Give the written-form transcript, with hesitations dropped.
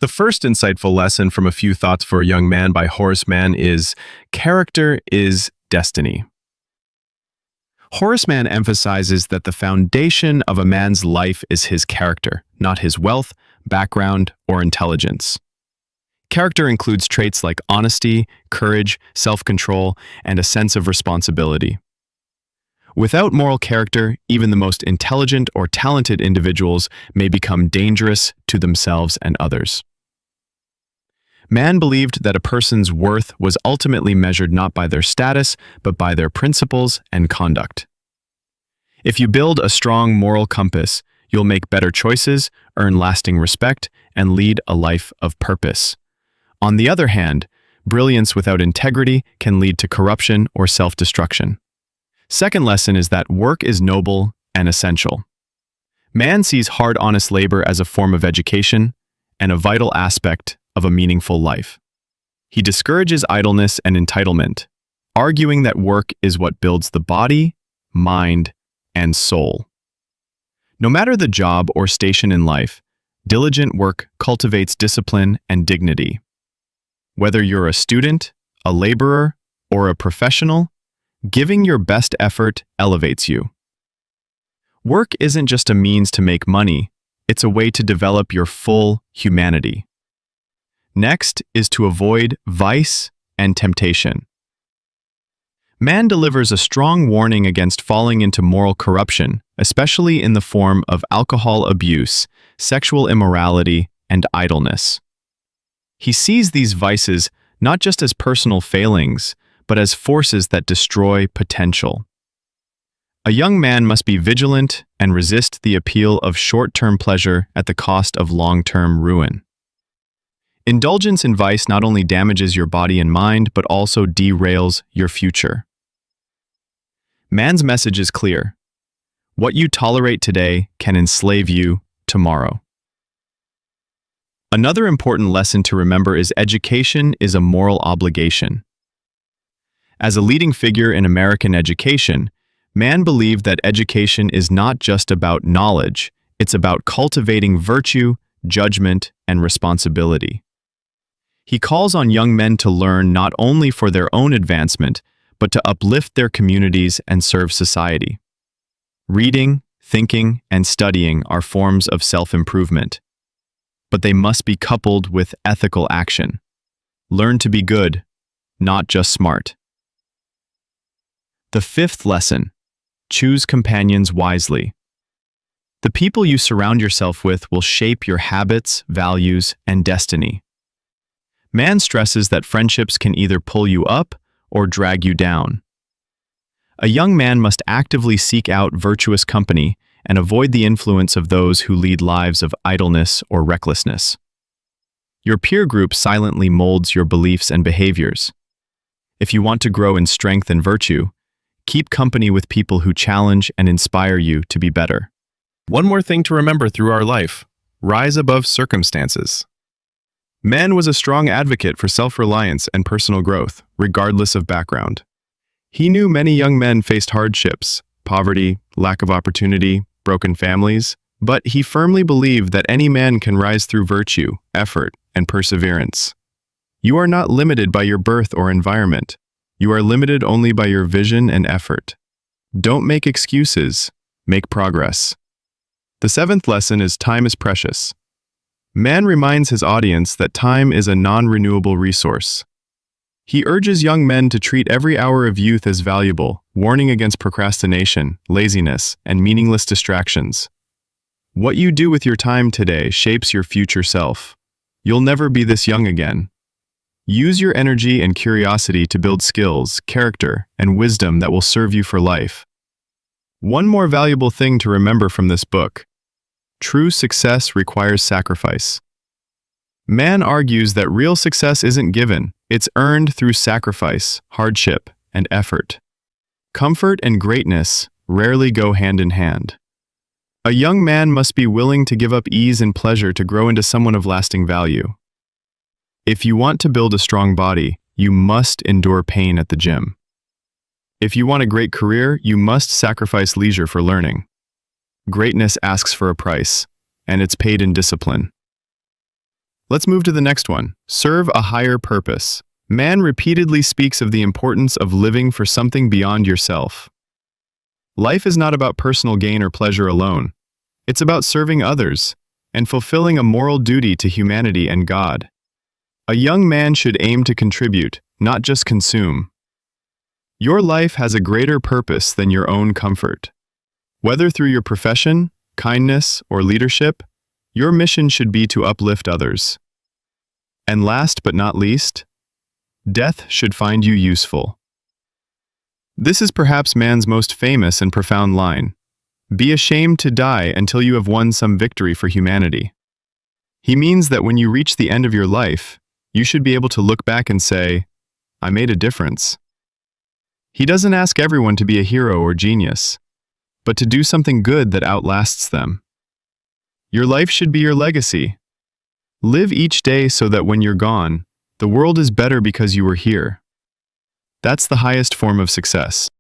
The first insightful lesson from A Few Thoughts for a Young Man by Horace Mann is character is destiny. Horace Mann emphasizes that the foundation of a man's life is his character, not his wealth, background, or intelligence. Character includes traits like honesty, courage, self-control, and a sense of responsibility. Without moral character, even the most intelligent or talented individuals may become dangerous to themselves and others. Mann believed that a person's worth was ultimately measured not by their status, but by their principles and conduct. If you build a strong moral compass, you'll make better choices, earn lasting respect, and lead a life of purpose. On the other hand, brilliance without integrity can lead to corruption or self-destruction. Second lesson is that work is noble and essential. Mann sees hard, honest labor as a form of education and a vital aspect of a meaningful life. He discourages idleness and entitlement, arguing that work is what builds the body, mind, and soul. No matter the job or station in life, diligent work cultivates discipline and dignity. Whether you're a student, a laborer, or a professional, giving your best effort elevates you. Work isn't just a means to make money, it's a way to develop your full humanity. Next is to avoid vice and temptation. Mann delivers a strong warning against falling into moral corruption, especially in the form of alcohol abuse, sexual immorality, and idleness. He sees these vices not just as personal failings, but as forces that destroy potential. A young man must be vigilant and resist the appeal of short-term pleasure at the cost of long-term ruin. Indulgence in vice not only damages your body and mind, but also derails your future. Mann's message is clear. What you tolerate today can enslave you tomorrow. Another important lesson to remember is education is a moral obligation. As a leading figure in American education, Mann believed that education is not just about knowledge, it's about cultivating virtue, judgment, and responsibility. He calls on young men to learn not only for their own advancement, but to uplift their communities and serve society. Reading, thinking, and studying are forms of self-improvement, but they must be coupled with ethical action. Learn to be good, not just smart. The fifth lesson: choose companions wisely. The people you surround yourself with will shape your habits, values, and destiny. Mann stresses that friendships can either pull you up or drag you down. A young man must actively seek out virtuous company and avoid the influence of those who lead lives of idleness or recklessness. Your peer group silently molds your beliefs and behaviors. If you want to grow in strength and virtue, keep company with people who challenge and inspire you to be better. One more thing to remember through our life: rise above circumstances. Mann was a strong advocate for self-reliance and personal growth, regardless of background. He knew many young men faced hardships, poverty, lack of opportunity, broken families, but he firmly believed that any man can rise through virtue, effort, and perseverance. You are not limited by your birth or environment. You are limited only by your vision and effort. Don't make excuses, make progress. The seventh lesson is time is precious. Mann reminds his audience that time is a non-renewable resource. He urges young men to treat every hour of youth as valuable, warning against procrastination, laziness, and meaningless distractions. What you do with your time today shapes your future self. You'll never be this young again. Use your energy and curiosity to build skills, character, and wisdom that will serve you for life. One more valuable thing to remember from this book: true success requires sacrifice. Mann argues that real success isn't given, it's earned through sacrifice, hardship, and effort. Comfort and greatness rarely go hand in hand. A young man must be willing to give up ease and pleasure to grow into someone of lasting value. If you want to build a strong body, you must endure pain at the gym. If you want a great career, you must sacrifice leisure for learning. Greatness asks for a price, and it's paid in discipline. Let's move to the next one. Serve a higher purpose. Mann repeatedly speaks of the importance of living for something beyond yourself. Life is not about personal gain or pleasure alone. It's about serving others and fulfilling a moral duty to humanity and God. A young man should aim to contribute, not just consume. Your life has a greater purpose than your own comfort. Whether through your profession, kindness, or leadership, your mission should be to uplift others. And last but not least, death should find you useful. This is perhaps Mann's most famous and profound line. Be ashamed to die until you have won some victory for humanity. He means that when you reach the end of your life, you should be able to look back and say, I made a difference. He doesn't ask everyone to be a hero or genius, but to do something good that outlasts them. Your life should be your legacy. Live each day so that when you're gone, the world is better because you were here. That's the highest form of success.